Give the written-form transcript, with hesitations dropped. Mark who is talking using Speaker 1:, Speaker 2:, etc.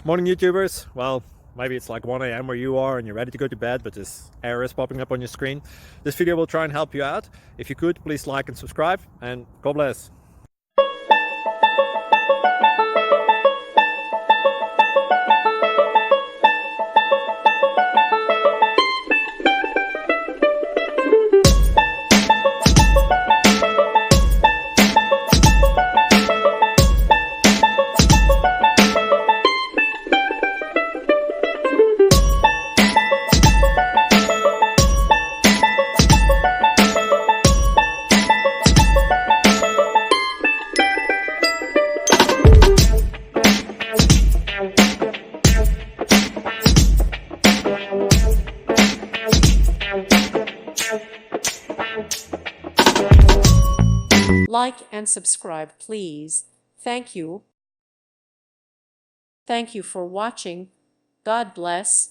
Speaker 1: Morning YouTubers. Well, maybe it's like 1 a.m. where you are and you're ready to go to bed, but this error is popping up on your screen. This video will try and help you out. If you could, please like and subscribe, and God bless.
Speaker 2: Like and subscribe, please. Thank you. Thank you for watching. God bless.